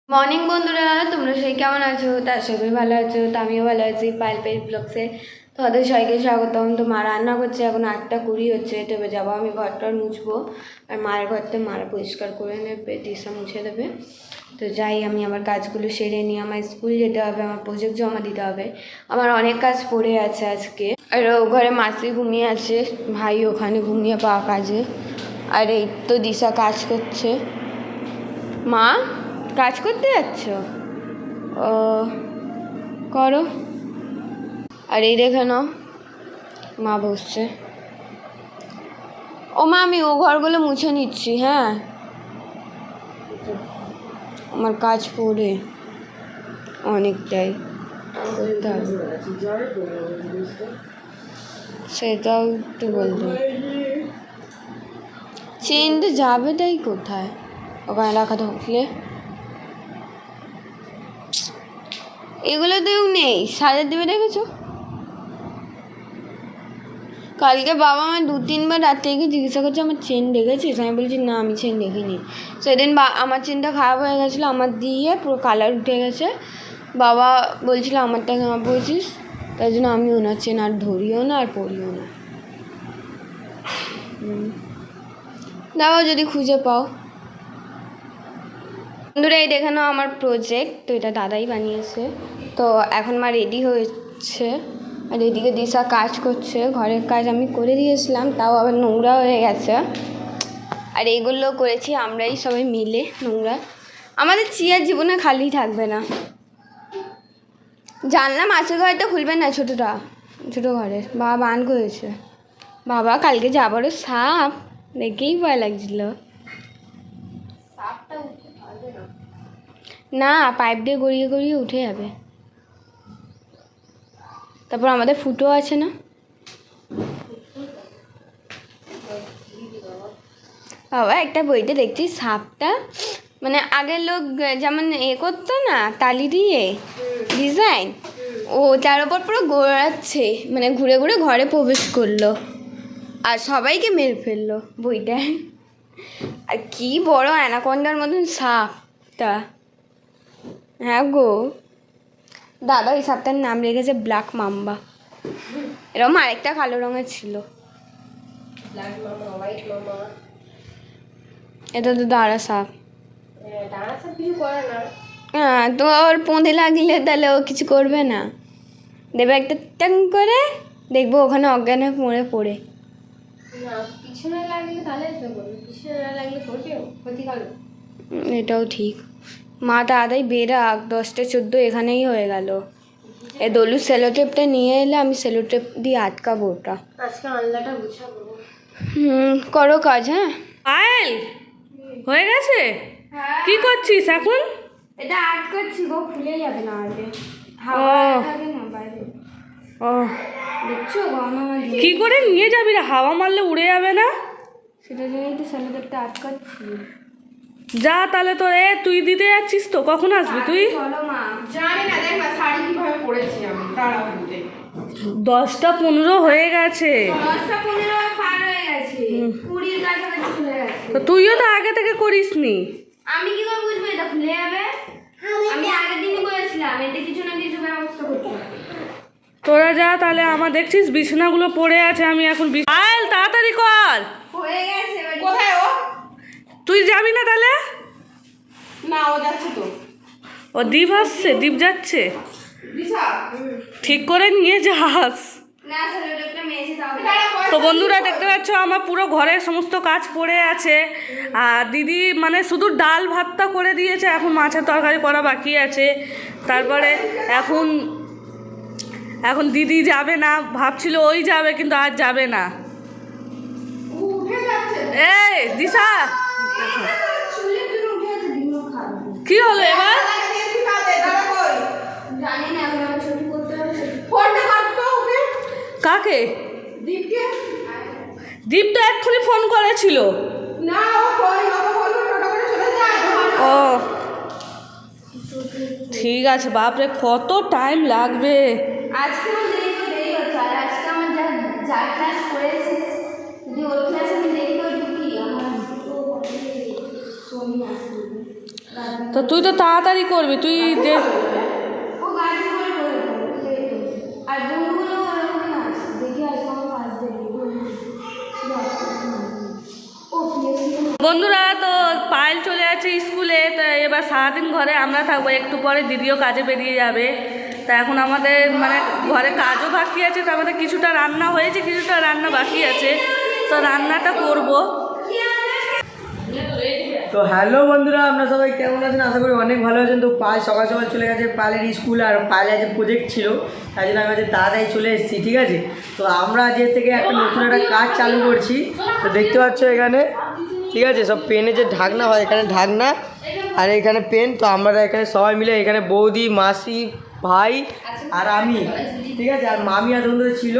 Morning বন্ধুরা, তোমরা সবাই কেমন আছো? তার সবাই ভালো আছো, তো আমিও ভালো আছি। পাইল ব্লগসে তোমাদের সবাইকে স্বাগতম। তো মা রান্না করছে, এখন 8:20 হচ্ছে। তো এবার যাবো আমি ঘরটা মুছবো, আর মায়ের ঘরটা মারা পরিষ্কার করে নেবে, দিশা মুছে দেবে। তো যাই, আমি আমার কাজগুলো সেরে নিই। আমার স্কুল যেতে হবে, আমার প্রজেক্ট জমা দিতে হবে, আমার অনেক কাজ পড়ে আছে আজকে। আর ও ঘরে মাসি ঘুমিয়ে আছে, ভাই ওখানে ঘুমিয়ে পাওয়া কাজে। আর এই তো দিশা কাজ করছে। মা কাজ করতে যাচ্ছ? ও, করো। আর এই দেখে নাও, মা বসছে। ও মা, আমি ও ঘরগুলো মুছে নিচ্ছি। হ্যাঁ, আমার কাজ পড়ে অনেকটাই, সেটাও একটু বলতো। চেন তো যাবে তাই কোথায়, ওখানে রাখা থাকলে। এগুলোতেও নেই, সাজার দেবে, দেখেছো? কালকে বাবা আমার 2-3 বার রাত থেকে জিজ্ঞাসা করছে আমার চেন দেখেছিস? আমি বলছি না, আমি চেন দেখিনি। সেদিন আমার চেনটা খারাপ হয়ে গেছিলো, আমার দিয়ে পুরো কালার উঠে গেছে। বাবা বলছিল আমারটা কেমন পড়েছিস, তাই জন্য আমি ওনার চেন আর ধরিও না আর পড়িও না। দাও যদি খুঁজে পাও। বন্ধুরা, এই দেখে নাও আমার প্রজেক্ট। তো এটা দাদাই বানিয়েছে। তো এখন মা রেডি হচ্ছে, আর এদিকে দিশা কাজ করছে। ঘরের কাজ আমি করে দিয়েছিলাম, তাও আবার নোংরা হয়ে গেছে। আর এইগুলো করেছি আমরাই সবাই মিলে। নোংরা আমাদের চেয়ার জীবনে খালি থাকবে না। জানলাম মাছের ঘরটা খুলবে না, ছোটো ঘরের বাবা বান করেছে। বাবা কালকে যাবারও সাপ দেখেই ভয় লাগছিল। না, পাইপ দিয়ে গড়িয়ে গড়িয়ে উঠে যাবে। তারপর আমাদের ফুটো আছে না, বাবা একটা বইতে দেখছি সাপটা, মানে আগের লোক যেমন করতো না তালি দিয়ে ডিজাইন, ও তার ওপর পুরো ঘোরাচ্ছে, মানে ঘুরে ঘুরে ঘরে প্রবেশ করলো আর সবাইকে মেরে ফেললো বইটায়। আর কি বড় অ্যানাকন্ডার মতন সাপটা। হ্যাঁ গো, দাদা ওই সাপটার নাম রেখেছে ব্ল্যাক মাম্বা। এরকম আরেকটা কালো রঙের ছিল। এটা তো দাঁড়া সাপ। হ্যাঁ, তো ওর পোঁদে লাগলে তাহলে ও কিছু করবে না, দেবে একটা ট্যাং করে, দেখবো ওখানে অজ্ঞান হয়ে পড়ে পড়ে। এটাও ঠিক। মা তাড়াতাড়ি বেরাক, 10টা 14 এখানেই হয়ে গেল। এ দলু সেলোটেপটা নিয়ে এলে আমি সেলোটেপ দিয়ে আটকাবো ওটা। আজকে আনলাটা গুছাবো। করো কাজ। হ্যাঁ পায়েল, হয়ে গেছে? কি করছিস এখন? এটা আটকাচ্ছি গো, খুলে যাবে না আগে, হাওয়া থাকে না বাইরে। ও, দেখছো গো, আমার কি করে নিয়ে যাবি রে? হাওয়া মারলে উড়ে যাবে না? সেটা জন্যই তো সেলোটেপটা আটকাচ্ছি। যা তাহলে তো। তুই দিতে যাচ্ছিস তো, কখন আসবি তুই? চলো মা। জানি না, দেখ না শাড়ি কিভাবে পরেছি আমি তাড়াহুড়োতে। 10টা 15 হয়ে গেছে। 10টা 15 পার হয়ে গেছে, 20-র কাছাকাছি চলে গেছে। তো তুইও তো আগে থেকে করিসনি। আমি কি করে বুঝবো এটা খুলে যাবে? আমি আগের দিনই বলেছিলাম এতে কিছু না কিছু ব্যবস্থা করতে হবে। তোরা যা তাহলে। আমার দেখছিস বিছানাগুলো পড়ে আছে, আমি এখন পায়েল তাড়াতাড়ি কর। হয়ে গেছে। কোথায় ও? তুই যাবি না তাহলে? না, ও যাচ্ছে তো। ও দীপ আসছে, দীপ যাচ্ছে। দিশা, ঠিক করে নিয়ে যাস। না সেলোটেপটা মেজে দাও। তো বন্ধুরা দেখতে পাচ্ছ আমার পুরো ঘরের সমস্ত কাজ পড়ে আছে। আর দিদি মানে শুধু ডাল ভাতটা করে দিয়েছে, এখন মাছের তরকারি করা বাকি আছে। তারপরে এখন দিদি যাবে না, ভাবছিল ওই যাবে কিন্তু আজ যাবে না। উঠে যাচ্ছে। এই দিশা, চুলের জন্য উঠে আছে, দিনও খাবে। কি হলো এবার? জানি না, এখন আমার ছবি করতে হবে। ফোনটা কাটতো ওকে। কাকে? দীপকে। দীপ তো এক্ষুনি ফোন করেছিল। না, ও ফোন টোটো করে চলে যায়। ও ঠিক আছে। বাপরে কত টাইম লাগবে। আজকে আমার দেরি হচ্ছে, আর আজকে আমার যা ক্লাস করেছি, যদি ওর ক্লাস আমি দেরি করে ঢুকি আমার সোনি আসবে। তো তুই তো তাড়াতাড়ি করবি, তুই দেখ। ও গাড়ি করে করে দেবে। আর বন্ধুগুলো ওরকমই আছে, দেখি আজকে আমার কাজ দেখি। ও বন্ধুরা, তো পায়েল চলে যাচ্ছে স্কুলে, তো এবার সারাদিন ঘরে আমরা থাকবো, একটু পরে দিদিও কাজে বেরিয়ে যাবে। তা এখন আমাদের মানে ঘরে কাজও বাকি আছে, তার মধ্যে কিছুটা রান্না হয়েছে, কিছুটা রান্না বাকি আছে, তো রান্নাটা করব। তো হ্যালো বন্ধুরা, আপনারা সবাই কেমন আছেন? আশা করি অনেক ভালো আছেন। তো পায়েল সকাল সকাল চলে গেছে পায়েলের স্কুল, আর পায়েল আজকে প্রজেক্ট ছিল, তাই জন্য আমি আজকে তাড়াতাড়ি চলে এসেছি, ঠিক আছে? তো আমরা আজকে থেকে একটা নতুন একটা কাজ চালু করছি। তো দেখতে পাচ্ছ এখানে, ঠিক আছে, সব পেনের যে ঢাকনা হয়, এখানে ঢাকনা আর এখানে পেন। তো আমরা এখানে সবাই মিলে, এখানে বৌদি, মাসি, ভাই আর আমি, ঠিক আছে, আর মামি আর বন্ধু ছিল,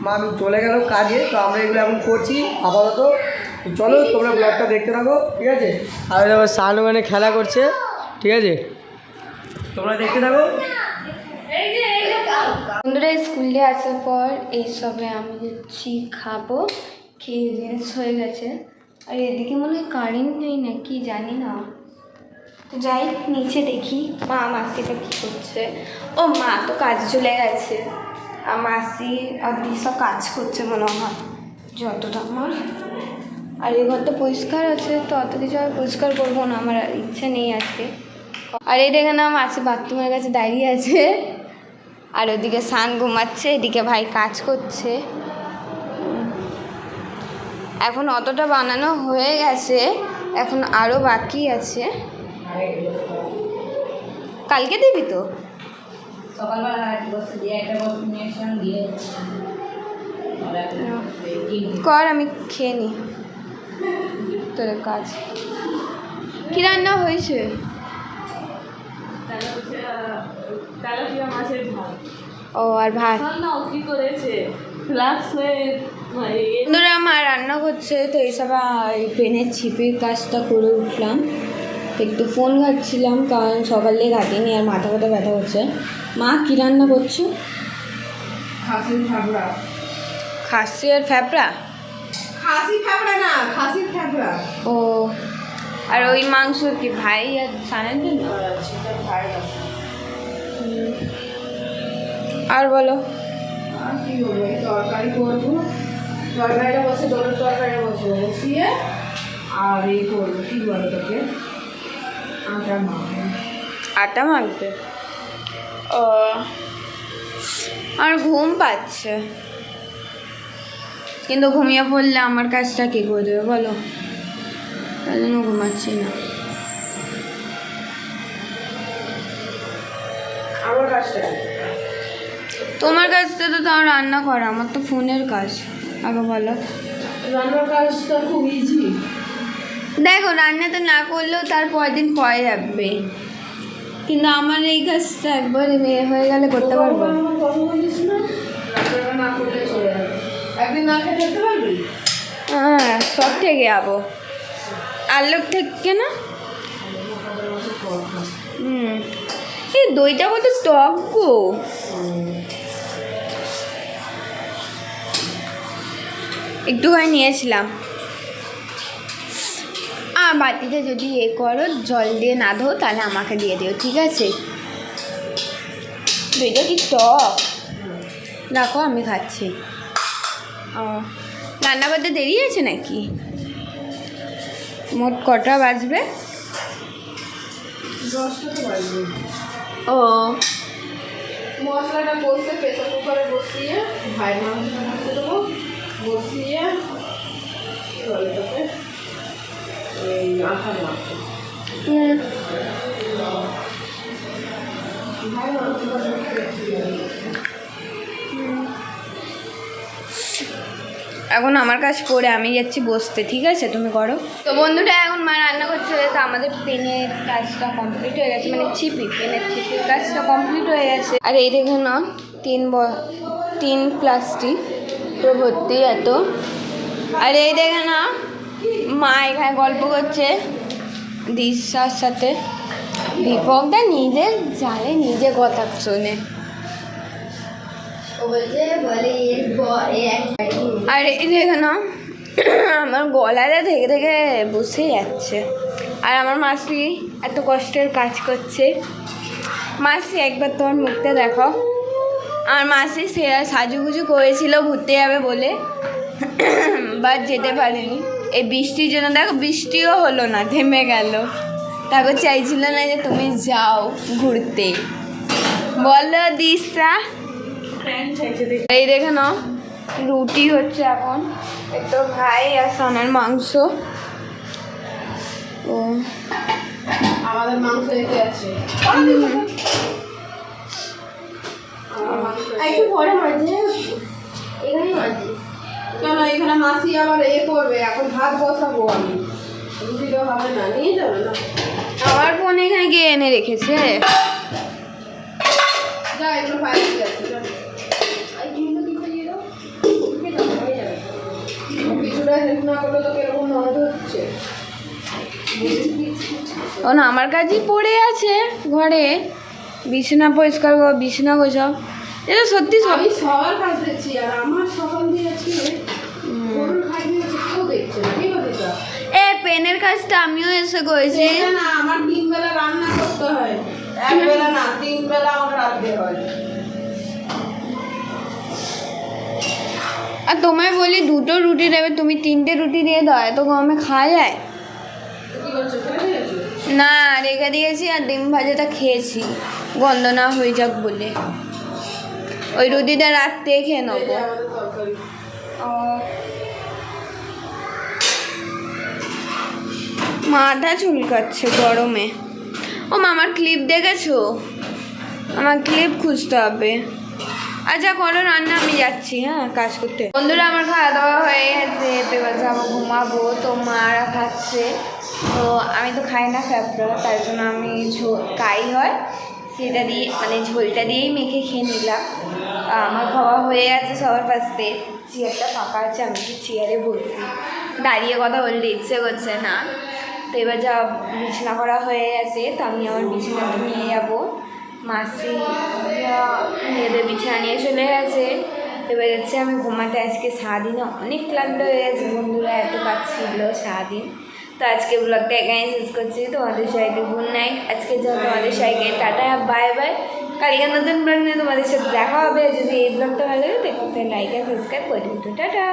মামি চলে গেল কাজে। তো আমরা এগুলো এখন করছি আপাতত। চলো তোমরা ব্লগটা দেখতে থাকো, ঠিক আছে? আর এবার সান ওখানে খেলা করছে, ঠিক আছে, তোমরা দেখতে থাকো। বন্ধুরা স্কুলে আসার পর এইসবে আমি যাচ্ছি খাবো, খেয়ে রেস হয়ে গেছে। আর এদিকে মনে হয় কারেন্ট নেই না কি জানি না। তো যাই নিচে দেখি মা মাসিটা কী করছে। ও মা তো কাজে চলে গেছে, আর মাসি আর দি সব কাজ করছে মনে হয় যতটা আমার। আর এই ঘরটা পরিষ্কার আছে, তো অত কিছু আমি পরিষ্কার করবো না, আমার ইচ্ছে নেই আজকে। আর এই দেখে না মাসি বাথরুমের কাছে দাঁড়িয়ে আছে, আর ওদিকে সান ঘুমাচ্ছে, এদিকে ভাই কাজ করছে। এখন অতটা বানানো হয়ে গেছে, এখন আরও বাকি আছে। কালকে দিবি তো? কর, আমি খেয়ে নি তোর কাজ। কি রান্না হয়েছে? ও আর ভাত। বন্ধুরা মা রান্না করছে, তো এইসব এই পেনের ছিপির কাজটা করে উঠলাম। একটু ফোন ঘাটছিলাম, কারণ সকালে ঘাটিনি আর মাথা ব্যথা হচ্ছে। মা কি রান্না করছো? খাসির ফ্যাবড়া। খাসি আর ফ্যাপড়া? খাসি ফ্যাবড়া না, খাসির ফ্যাবড়া। ও, আর ওই মাংস কি ভাই আর সানের জন্য? আর বলো। আর কি করবো, এই তরকারি করবো, তরকারিটা বসে দোলের তরকারি বসিয়ে আর এই করবো, কি বলে তোকে, আটা মাখবো। আটা মাখবে? ও, আর ঘুম পাচ্ছে, কিন্তু ঘুমিয়ে পড়লে আমার কাজটা কে করে দেবে বলো? তাই জন্য ঘুমাচ্ছি না। আমার কাজটা তোমার কাজটা তো তাও রান্না করা, আমার তো ফোনের কাজ। আগে বলো। রান্নার কাজটা খুব ইজি। দেখো রান্নাটা না করলেও তার পরের দিন পরে যাবে, কিন্তু আমার এই কাজটা একবার মেয়ে হয়ে গেলে করতে পারবো। আমার কথা বলিস না, রান্নাটা না করলে চলে যাবে। একদিন না খেয়ে থাকতে পারবি? হ্যাঁ, সব থেকে যাবো। আলোক থেকে না। এই দইটা কত টক গো। একটুখানি নিয়েছিলাম। আর বাটিতে যদি এ করো জল দিয়ে না ধো, তাহলে আমাকে দিয়ে দিও, ঠিক আছে? দইটা কি টক। রাখো, আমি খাচ্ছি। ও, রান্না করতে দেরি আছে নাকি? মোট কটা বাজবে? 10টা তো বাজবে। ও, মশলাটা কষে প্রেসার কুকারে বসিয়ে ভাই মাংসটা বসিয়ে দেবো, বসিয়ে কি বলে তোকে, এই আটা মাখবো। ভাই মাংসটা এখন আমার কাজ করে আমি যাচ্ছি বসতে, ঠিক আছে? তুমি করো। তো বন্ধুরা এখন মা রান্না করছে, তো আমাদের পেনের কাজটা কমপ্লিট হয়ে গেছে, মানে পেনের ছিপির কাজটা কমপ্লিট হয়ে গেছে। আর এই দেখুন না, 3 প্লাস্টিক পুরো ভর্তি এত। আর এই দেখে না মা এখানে গল্প করছে দিশার সাথে। দীপকদা নিজের জালে নিজে কথা শোনে। আর এই দেখে না আমার গলাটা থেকে থেকে বসে যাচ্ছে। আর আমার মাসি এত কষ্টের কাজ করছে। মাসি একবার তোমার মুখটা দেখো। আমার মাসি সে সাজুগুজু করেছিল ঘুরতে যাবে বলে, বাট যেতে পারেনি এই বৃষ্টির জন্য। দেখো বৃষ্টিও হলো না, থেমে গেল। তারপর চাইছিল না যে তুমি যাও ঘুরতে, বলো দিশা। এই দেখে নাও রুটি হচ্ছে এখন, একটু ভাই আর সোনার মাংস। ও আমাদের মাংস রেখে আছে। একটু পরে মাঝে এখানে মাঝে কেন এখানে মাসি আবার করবে, এখন ভাত বসাবো আমি, রুটি তো হবে না, নিয়ে যাবে না। আমার ফোন এখানে গিয়ে এনে রেখেছে। যা এগুলো পাইতে যাচ্ছে, কিছুটা হেল্প না করলে তো কিরকম নরদ হচ্ছে। ও না, আমার কাছেই পড়ে আছে ঘরে, বিছানা পরিষ্কার কর, বিছানা গোছাও। এটা সত্যি সব আমি সবার কাজ দেখছি, আর আমার সকাল দিয়ে আজকে গরুর খাই দিয়েছে, কেউ দেখছে না। কি বলিস? পেনের কাজটা আমিও এসে করেছি। না, আমার 3 বেলা রান্না করতে হয়, 1 বেলা না 3 বেলা আমাকে রাখতে হয়। আর তোমায় বলি 2টো রুটি দেবে, তুমি 3টে রুটি দিয়ে দাও, এত গরমে খাওয়া যায়? কি করছো, ফেলে দিয়েছো? না, রেখে দিয়েছি আর ডিম ভাজাটা খেয়েছি গন্ধ না হয়ে যাক বলে। ওই রুটিটা রাত্রে খেয়ে এই নেবো। যে আমাদের তরকারি। মাথা চুলকাচ্ছে গরমে। ও মা, আমার ক্লিপ দেখেছো? আমার ক্লিপ খুঁজতে হবে। আচ্ছা করো রান্না, আমি যাচ্ছি হ্যাঁ কাজ করতে। বন্ধুরা আমার খাওয়া দাওয়া হয়ে গেছে, এবার যাবো ঘুমাবো। তো মারা খাচ্ছে, তো আমি তো খাই না ফ্যাপড়া, তার জন্য আমি কাই হয় সেটা দিয়ে মানে ঝোলটা দিয়েই মেখে খেয়ে নিলাম। আমার খাওয়া হয়ে গেছে সবার ফার্স্টে। চেয়ারটা ফাঁকা আছে, আমি কি চেয়ারে বসি, দাঁড়িয়ে কথা বলতে ইচ্ছে করছে না। তো এবার যা বিছানা করা হয়ে গেছে, তো আমি আমার বিছানাটা নিয়ে যাবো। মাসি মেয়েদের বিছানা নিয়ে চলে গেছে। এবার যাচ্ছে আমি ঘুমাতে। আজকে সারাদিনে অনেক ক্লান্ত হয়ে গেছে বন্ধুরা, এত কাজ ছিল সারাদিন। তো আজকে ব্লগটা এখানে শেষ করছি। তোমাদের সবাইকে গুড নাইট। আজকে জন্য তোমাদের সবাইকে টাটা, বাই বাই। কালকে নতুন ব্লগ নিয়ে তোমাদের সাথে দেখা হবে। যদি এই ব্লগটা ভালো লাগে দেখতে লাইক আর সাবস্ক্রাইব করে দিও। টাটা।